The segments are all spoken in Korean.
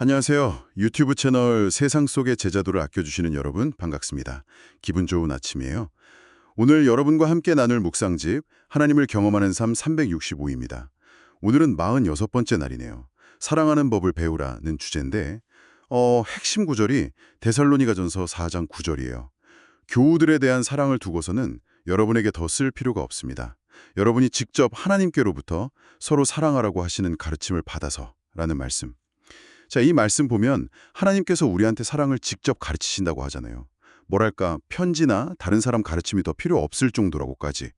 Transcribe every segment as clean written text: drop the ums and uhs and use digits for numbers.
안녕하세요. 유튜브 채널 세상 속의 제자도를 아껴주시는 여러분 반갑습니다. 기분 좋은 아침이에요. 오늘 여러분과 함께 나눌 묵상집 하나님을 경험하는 삶 365입니다. 오늘은 46번째 날이네요. 사랑하는 법을 배우라는 주제인데 핵심 구절이 데살로니가전서 4장 9절이에요. 교우들에 대한 사랑을 두고서는 여러분에게 더 쓸 필요가 없습니다. 여러분이 직접 하나님께로부터 서로 사랑하라고 하시는 가르침을 받아서라는 말씀. 자, 이 말씀 보면 하나님께서 우리한테 사랑을 직접 가르치신다고 하잖아요. 뭐랄까, 편지나 다른 사람 가르침이 더 필요 없을 정도라고까지.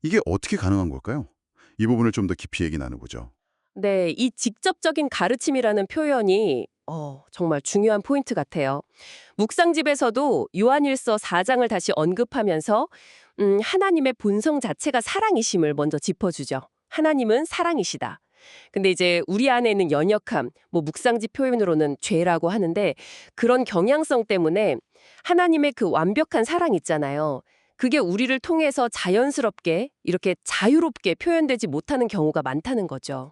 이게 어떻게 가능한 걸까요? 이 부분을 좀 더 깊이 얘기 나눠보죠. 네, 이 직접적인 가르침이라는 표현이 정말 중요한 포인트 같아요. 묵상집에서도 요한일서 4장을 다시 언급하면서 하나님의 본성 자체가 사랑이심을 먼저 짚어주죠. 하나님은 사랑이시다. 근데 이제 우리 안에 있는 연약함, 묵상집 표현으로는 죄라고 하는데 그런 경향성 때문에 하나님의 그 완벽한 사랑 있잖아요. 그게 우리를 통해서 자연스럽게 이렇게 자유롭게 표현되지 못하는 경우가 많다는 거죠.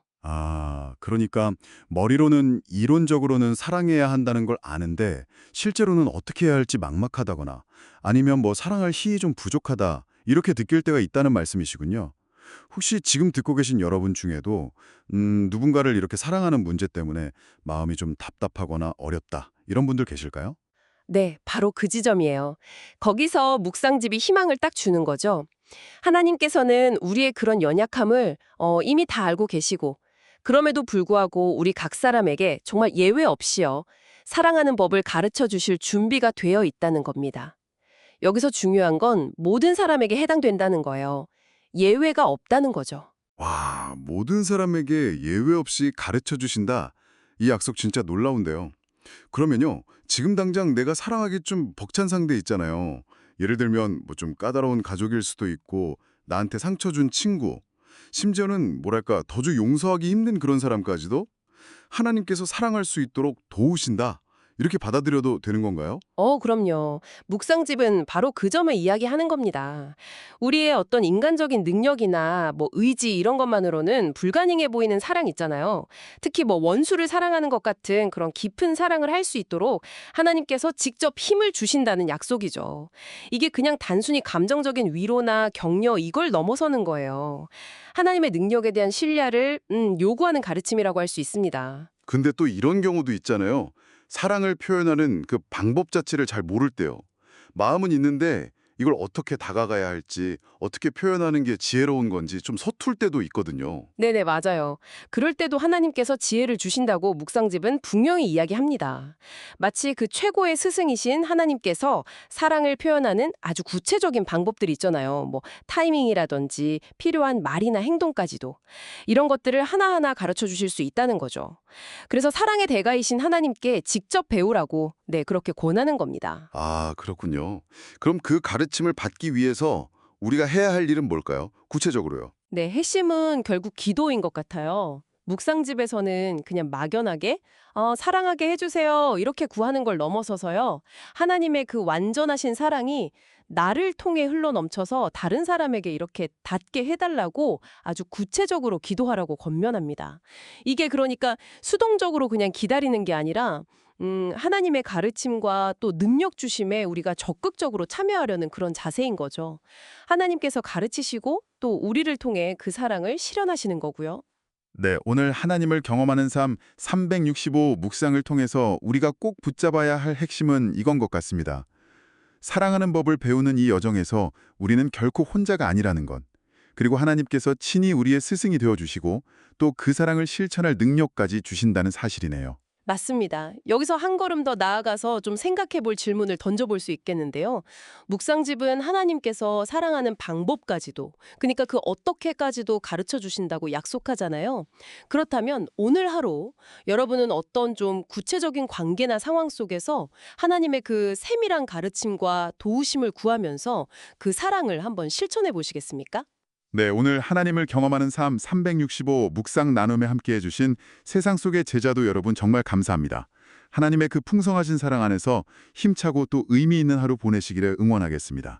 그러니까 머리로는 이론적으로는 사랑해야 한다는 걸 아는데 실제로는 어떻게 해야 할지 막막하다거나 아니면 사랑할 힘이 좀 부족하다 이렇게 느낄 때가 있다는 말씀이시군요. 혹시 지금 듣고 계신 여러분 중에도 누군가를 이렇게 사랑하는 문제 때문에 마음이 좀 답답하거나 어렵다 이런 분들 계실까요? 네, 바로 그 지점이에요. 거기서 묵상집이 희망을 딱 주는 거죠. 하나님께서는 우리의 그런 연약함을 이미 다 알고 계시고 그럼에도 불구하고 우리 각 사람에게 정말 예외 없이요. 사랑하는 법을 가르쳐 주실 준비가 되어 있다는 겁니다. 여기서 중요한 건 모든 사람에게 해당된다는 거예요. 예외가 없다는 거죠. 와, 모든 사람에게 예외 없이 가르쳐 주신다. 이 약속 진짜 놀라운데요. 그러면요, 지금 당장 내가 사랑하기 좀 벅찬 상대 있잖아요. 예를 들면 좀 까다로운 가족일 수도 있고 나한테 상처 준 친구, 심지어는 뭐랄까 더좀 용서하기 힘든 그런 사람까지도 하나님께서 사랑할 수 있도록 도우신다. 이렇게 받아들여도 되는 건가요? 그럼요. 묵상집은 바로 그 점을 이야기하는 겁니다. 우리의 어떤 인간적인 능력이나 의지 이런 것만으로는 불가능해 보이는 사랑 있잖아요. 특히 원수를 사랑하는 것 같은 그런 깊은 사랑을 할 수 있도록 하나님께서 직접 힘을 주신다는 약속이죠. 이게 그냥 단순히 감정적인 위로나 격려 이걸 넘어서는 거예요. 하나님의 능력에 대한 신뢰를 요구하는 가르침이라고 할 수 있습니다. 근데 또 이런 경우도 있잖아요. 사랑을 표현하는 그 방법 자체를 잘 모를 때요. 마음은 있는데 이걸 어떻게 다가가야 할지, 어떻게 표현하는 게 지혜로운 건지 좀 서툴 때도 있거든요. 네네, 맞아요. 그럴 때도 하나님께서 지혜를 주신다고 묵상집은 분명히 이야기합니다. 마치 그 최고의 스승이신 하나님께서 사랑을 표현하는 아주 구체적인 방법들이 있잖아요. 타이밍이라든지 필요한 말이나 행동까지도. 이런 것들을 하나하나 가르쳐 주실 수 있다는 거죠. 그래서 사랑의 대가이신 하나님께 직접 배우라고, 네, 그렇게 권하는 겁니다. 그렇군요. 그럼 그 가르침을 받기 위해서 우리가 해야 할 일은 뭘까요? 구체적으로요. 네, 핵심은 결국 기도인 것 같아요. 묵상집에서는 그냥 막연하게 사랑하게 해주세요 이렇게 구하는 걸 넘어서서요. 하나님의 그 완전하신 사랑이 나를 통해 흘러넘쳐서 다른 사람에게 이렇게 닿게 해달라고 아주 구체적으로 기도하라고 권면합니다. 이게 그러니까 수동적으로 그냥 기다리는 게 아니라 하나님의 가르침과 또 능력 주심에 우리가 적극적으로 참여하려는 그런 자세인 거죠. 하나님께서 가르치시고 또 우리를 통해 그 사랑을 실현하시는 거고요. 네, 오늘 하나님을 경험하는 삶 365 묵상을 통해서 우리가 꼭 붙잡아야 할 핵심은 이건 것 같습니다. 사랑하는 법을 배우는 이 여정에서 우리는 결코 혼자가 아니라는 것. 그리고 하나님께서 친히 우리의 스승이 되어주시고 또 그 사랑을 실천할 능력까지 주신다는 사실이네요. 맞습니다. 여기서 한 걸음 더 나아가서 좀 생각해 볼 질문을 던져볼 수 있겠는데요. 묵상집은 하나님께서 사랑하는 방법까지도, 그러니까 그 어떻게까지도 가르쳐 주신다고 약속하잖아요. 그렇다면 오늘 하루 여러분은 어떤 좀 구체적인 관계나 상황 속에서 하나님의 그 세밀한 가르침과 도우심을 구하면서 그 사랑을 한번 실천해 보시겠습니까? 네, 오늘 하나님을 경험하는 삶 365 묵상 나눔에 함께해 주신 세상 속의 제자도 여러분 정말 감사합니다. 하나님의 그 풍성하신 사랑 안에서 힘차고 또 의미 있는 하루 보내시기를 응원하겠습니다.